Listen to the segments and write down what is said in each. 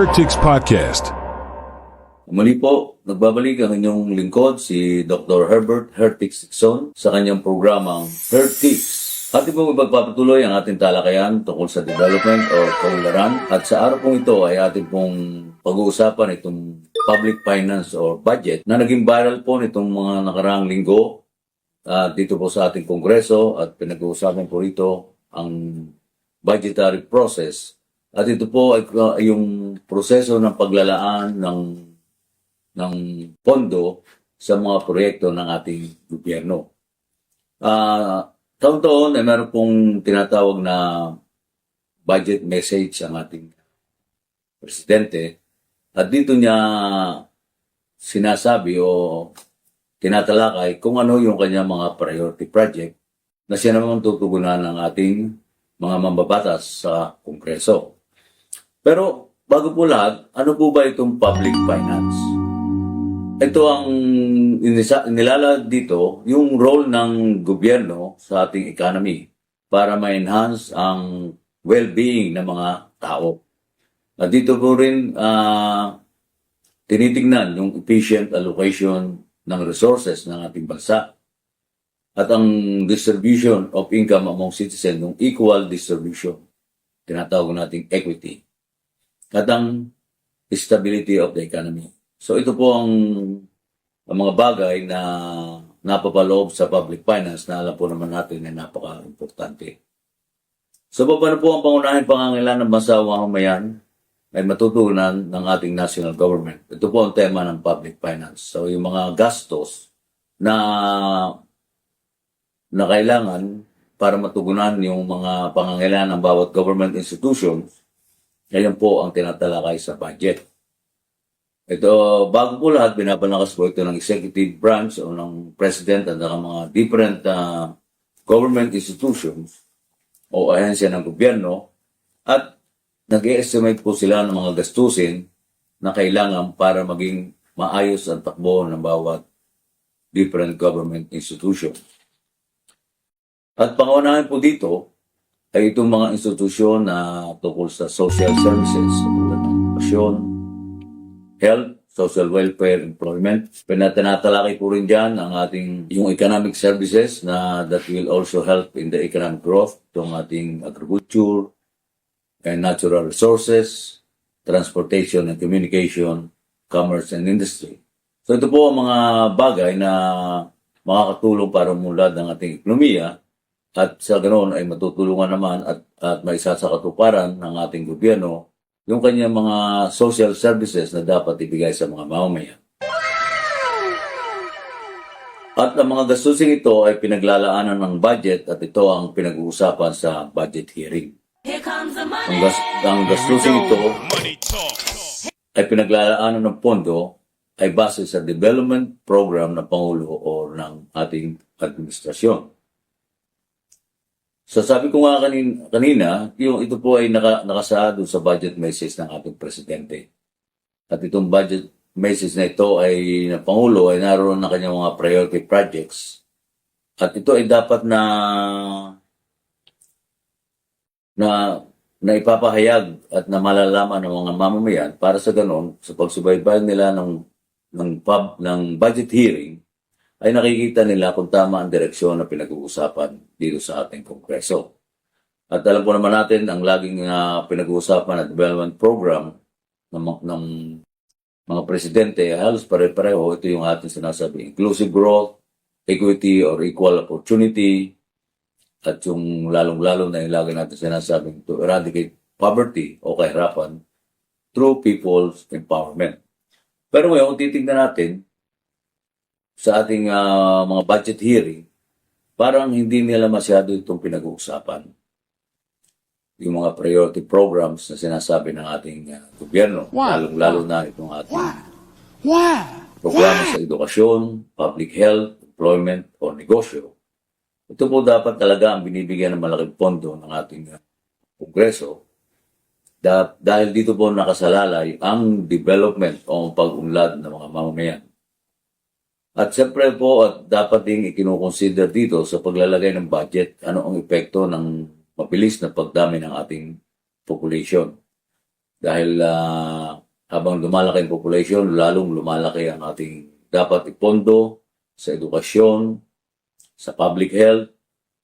Heretics Podcast. Muli po, nagbabalik ang inyong lingkod si Dr. Herbert Hertix Dixon sa kanyang programang Heretics. Ating pong ipagpapatuloy ang ating talakayan tungkol sa development o kaunlaran at sa araw pong ito ay ating pong pag-uusapan itong public finance or budget na naging viral po nitong mga nakaraang linggo dito po sa ating kongreso at pinag-uusapan po ito ang budgetary process. At ito po ay yung proseso ng paglalaan ng pondo sa mga proyekto ng ating gobyerno. Taon-taon ay meron pong tinatawag na budget message ang ating presidente at dito niya sinasabi o tinatalakay kung ano yung kanyang mga priority project na siya naman tutugunan ng ating mga mambabatas sa Kongreso. Pero bago po lahat, ano po ba itong public finance? Ito ang inilalag dito, yung role ng gobyerno sa ating economy para ma-enhance ang well-being ng mga tao. At dito po rin tinitingnan yung efficient allocation ng resources ng ating bansa at ang distribution of income among citizens, yung equal distribution, tinatawag nating equity, at ang stability of the economy. So ito po ang mga bagay na napapaloob sa public finance na alam po naman natin na napaka-importante. So paano po ang pangunahing pangangailangan ng bansa o mamamayan ay matutunan ng ating national government? Ito po ang tema ng public finance. So yung mga gastos na kailangan para matugunan yung mga pangangailangan ng bawat government institutions, ayan po ang tinatalakay sa budget. Ito, bago po lahat, binabalakas po ito ng executive branch o ng president at ng mga different government institutions o ahensya ng gobyerno at nag-estimate po sila ng mga gastusin na kailangan para maging maayos ang takbo ng bawat different government institution. At pangunahin po dito ay itong mga institusyon na tungkol sa social services, tulad ng edukasyon, health, social welfare, employment. Tinatalakay po rin dyan ang ating yung economic services na that will also help in the economic growth, itong ating agriculture and natural resources, transportation and communication, commerce and industry. So ito po ang mga bagay na makakatulong para umunlad ng ating ekonomiya. At sa ganoon ay matutulungan naman at maisa sa katuparan ng ating gobyerno yung kanyang mga social services na dapat ibigay sa mga mamamayan. At ang mga gastusin ito ay pinaglalaanan ng budget at ito ang pinag-uusapan sa budget hearing. Ang gastusin ito ay pinaglalaanan ng pondo ay base sa development program ng Pangulo o ng ating administrasyon. So sabi ko nga kanina, ito po ay nakasaad sa budget message ng ating presidente. At itong budget message na ito ay ng Pangulo ay naroon na kanyang mga priority projects. At ito ay dapat na ipapahayag at na malalaman ng mga mamamayan para sa ganon, sa pagsubaybayan nila ng budget hearing, ay nakikita nila kung tama ang direksyon na pinag-uusapan dito sa ating Kongreso. At alam po naman natin, ang laging pinag-uusapan na development program ng mga presidente, halos pare-pareho, ito yung ating sinasabi, inclusive growth, equity or equal opportunity, at yung lalong-lalo na yung lagi natin sinasabing to eradicate poverty o kahirapan through people's empowerment. Pero ngayon, kung titignan natin, sa ating mga budget hearing, parang hindi nila masyado itong pinag-uusapan. Yung mga priority programs na sinasabi ng ating gobyerno, lalong-lalo na itong ating programa sa edukasyon, public health, employment, o negosyo. Ito po dapat talaga ang binibigyan ng malaking pondo ng ating Kongreso dahil dito po nakasalalay ang development o pag-unlad ng mga mamamayan. At siyempre po, dapat ding ikinukonsider dito sa paglalagay ng budget, ano ang epekto ng mabilis na pagdami ng ating population. Dahil habang lumalaki ang population, lalong lumalaki ang ating dapat ipondo sa edukasyon, sa public health,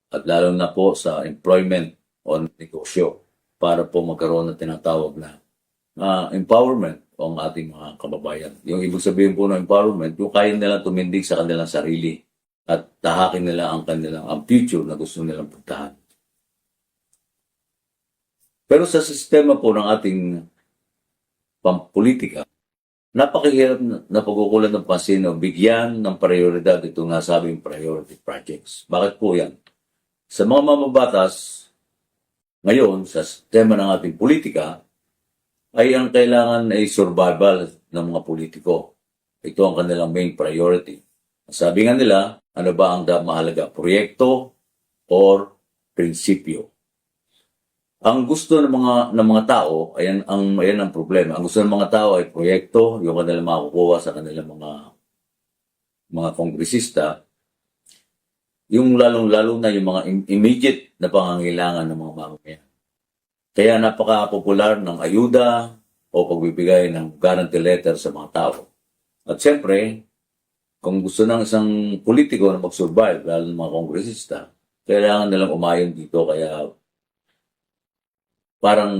at lalo na po sa employment o negosyo para po magkaroon ng tinatawag na empowerment ang ating mga kababayan. Yung ibig sabihin po ng empowerment, yung kaya nilang tumindig sa kanilang sarili at tahakin nila ang future na gusto nilang puntahan. Pero sa sistema po ng ating pampolitika, napakahirap na pagkukulan ng pansin o bigyan ng prioridad itong nasabing priority projects. Bakit po yan? Sa mga mamabatas, ngayon, sa sistema ng ating politika, ay ang kailangan ay survival ng mga politiko. Ito ang kanilang main priority. Sabi nga nila, ano ba ang mahalaga? Proyekto or prinsipyo? Ang gusto ng mga tao, ayan ang problema. Ang gusto ng mga tao ay proyekto, yung kanilang makukuha sa kanilang mga kongresista, yung lalong-lalo na yung mga immediate na pangangailangan ng mga mamamayan. Kaya napaka-popular ng ayuda o pagbibigay ng guarantee letter sa mga tao. At siyempre, kung gusto ng isang politiko na mag-survive, lalo ng mga kongresista, kailangan nilang umayon dito. Kaya parang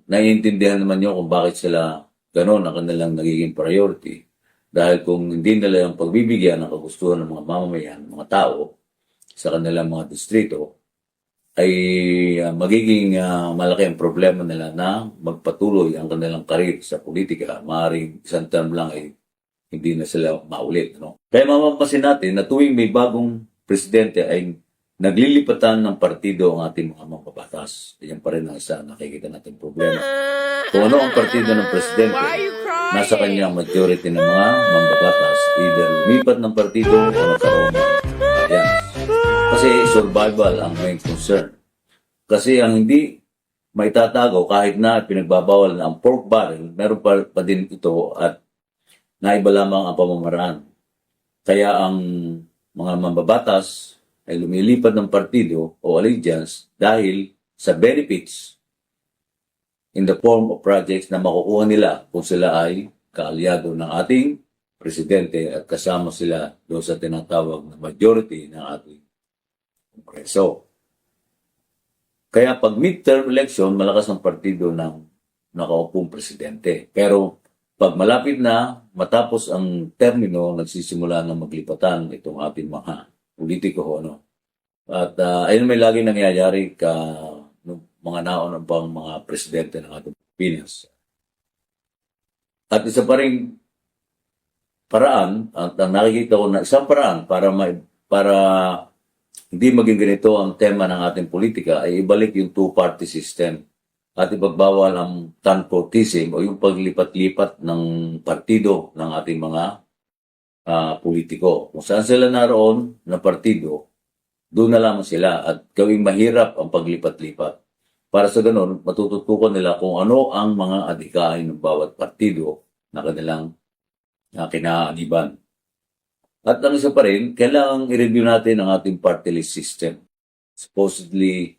naiintindihan naman nyo kung bakit sila gano'n ang kanilang nagiging priority. Dahil kung hindi nila yung pagbibigyan ng kagustuhan ng mga mamamayan, mga tao, sa kanilang mga distrito, ay magiging malaki ang problema nila na magpatuloy ang kanilang karir sa politika. Maaaring isang term lang ay hindi na sila maulit. No? Kaya mapapansin natin na tuwing may bagong presidente ay naglilipatan ng partido ang ating mga mambabatas. Yan pa rin ang isa nakikita natin problema. Kung ano ang partido ng presidente, nasa kanyang majority ng mga mambabatas, either lumipat ng partido o nagkaroon ng alliance. Kasi survival ang main concern. Kasi ang hindi may tatago kahit na pinagbabawal na ang pork barrel, meron pa din ito at naiba lamang ang pamamaraan. Kaya ang mga mambabatas ay lumilipat ng partido o allegiance dahil sa benefits in the form of projects na makukuha nila kung sila ay kaalyado ng ating presidente at kasama sila doon sa tinatawag na majority ng ating Kongreso. Kaya pag midterm election, malakas ang partido ng nakaupong presidente. Pero pag malapit na, matapos ang termino, nagsisimula na maglipatan itong ating mga politiko. Ano? At ayun may lagi nangyayari mga naon pang mga presidente ng ating Pilipinas. At isa pa rin paraan, at nakikita ko na isang paraan para hindi maging ganito ang tema ng ating politika ay ibalik yung two-party system at ipagbawal ang tanpotism o yung paglipat-lipat ng partido ng ating mga politiko. Kung saan sila naroon na partido, doon na lamang sila at gawing mahirap ang paglipat-lipat. Para sa ganun, matututukan nila kung ano ang mga adhikain ng bawat partido na kanilang kinaagiban. At ang isa pa rin, kailangang i-review natin ang ating party list system. Supposedly,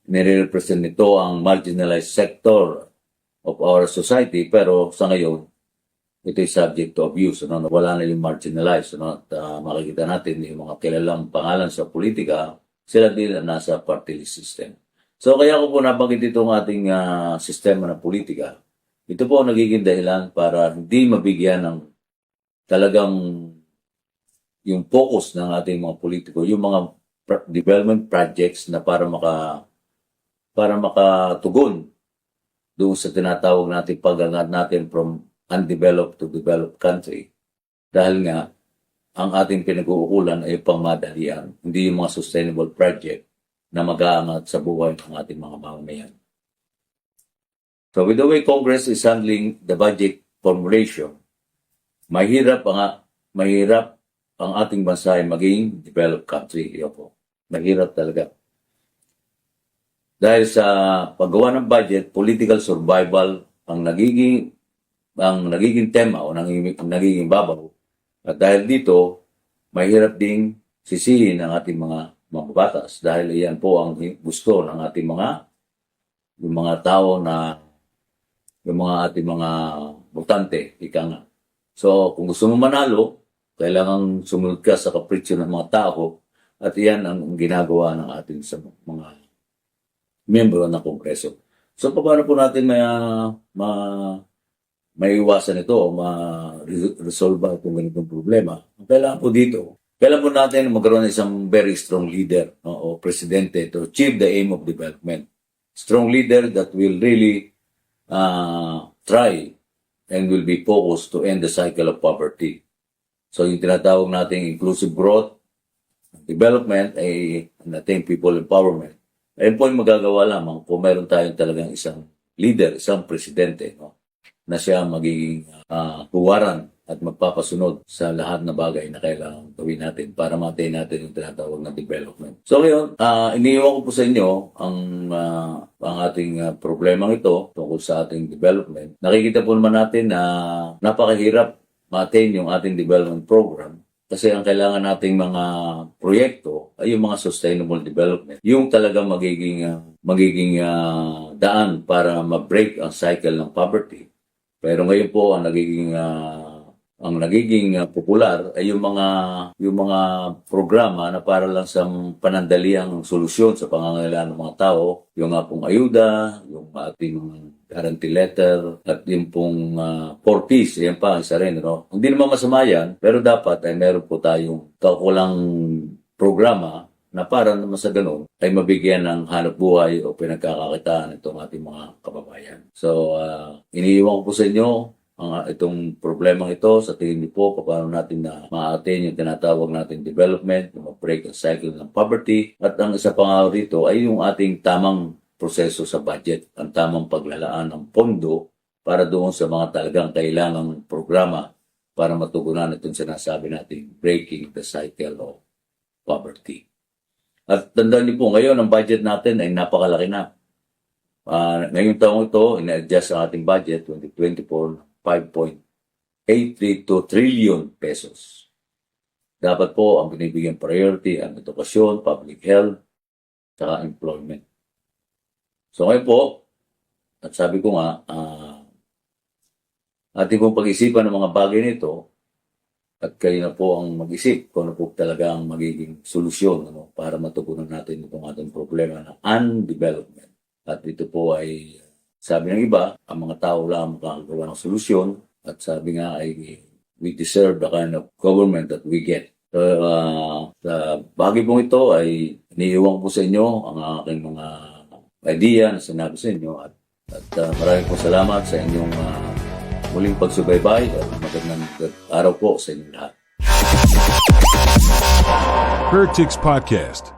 nire-represent nito ang marginalized sector of our society, pero sa ngayon, ito ay subject to abuse. Ano? Wala na yung marginalized. Ano? At makikita natin yung mga kilalang pangalan sa politika, sila din na nasa party list system. So kaya ko po nabanggit itong ating sistema ng politika. Ito po ang nagiging dahilan para hindi mabigyan ng talagang yung focus ng ating mga politiko, yung mga development projects na para makatugon doon sa tinatawag natin pag-angat natin from undeveloped to developed country. Dahil nga, ang ating pinag-uukulan ay pangmadalian, hindi yung mga sustainable project na mag-aangat sa buhay ng ating mga mamamayan. So with the way Congress is handling the budget formulation, mahirap ang ating bansa ay maging developed country. Iyon po. Mahirap talaga. Dahil sa paggawa ng budget, political survival ang nagiging tema o nagiging babaw. At dahil dito, mahirap ding sisihin ang ating mga mambabatas dahil iyan po ang gusto ng ating yung mga tao na yung mga ating mga botante, ika nga. So, kung gusto mo manalo, kailangan sumunod ka sa kapritsyo ng mga tao at iyan ang ginagawa ng ating sa mga miyembro ng Kongreso. So, paano po natin maiwasan ito o ma-resolve itong ganitong problema? Kailangan po dito, kailangan po natin magkaroon ng isang very strong leader o presidente to achieve the aim of development. Strong leader that will really try and will be focused to end the cycle of poverty. So, yung tinatawag nating inclusive growth, development, ay nating people empowerment. Ayun po yung magagawa lamang kung mayroon tayong talagang isang leader, isang presidente, no? Na siya magiging huwaran at magpapasunod sa lahat na bagay na kailangan gawin natin para ma-attain natin yung tinatawag na development. So ngayon, iniiwan ko po sa inyo ang ating problemang ito tungkol sa ating development. Nakikita po naman natin na napakahirap ma-attain yung ating development program kasi ang kailangan nating mga proyekto ay yung mga sustainable development. Yung talagang magiging daan para ma-break ang cycle ng poverty. Pero ngayon po ang nagiging popular ay yung mga programa na para lang sa panandaliang solusyon sa pangangailangan ng mga tao, yung nga pong ayuda, yung ating guarantee letter, at yung pong 4Ps, yan pa, isa rin, no? Hindi naman masama yan, pero dapat ay meron po tayong kaukulang programa na para naman sa ganun ay mabigyan ng hanap buhay o pinagkakakitaan itong ating mga kababayan. So, iniiwan ko po sa inyo itong problemang ito sa tingin niyo po paano natin na ma-attain yung tinatawag natin development, yung ma-break ang cycle ng poverty. At ang isa pa nga rito ay yung ating tamang proseso sa budget, ang tamang paglalaan ng pondo para doon sa mga talagang kailangang programa para matugunan itong sinasabi natin breaking the cycle of poverty. At tandaan niyo po, ngayon ang budget natin ay napakalaki na. Ngayong taong ito, ina-adjust ang ating budget, 2024, 5.832 trillion pesos. Dapat po ang binibigyan priority ang edukasyon, public health, saka employment. So ngayon po, at sabi ko nga, ating pong pag-isipan ng mga bagay nito, at kayo na po ang mag-isip kung ano po talaga ang magiging solusyon para matugunan natin itong ating problema ng undevelopment. At ito po ay, sabi ng iba, ang mga tao lang makakagawa ng solusyon. At sabi nga ay, we deserve the kind of government that we get. So, sa bagay pong ito ay iniiwan ko sa inyo ang aking mga idea na sinabi sa inyo. At maraming po salamat sa inyong muling pagsubaybay at magandang araw po sa inyong lahat. Hertix Podcast.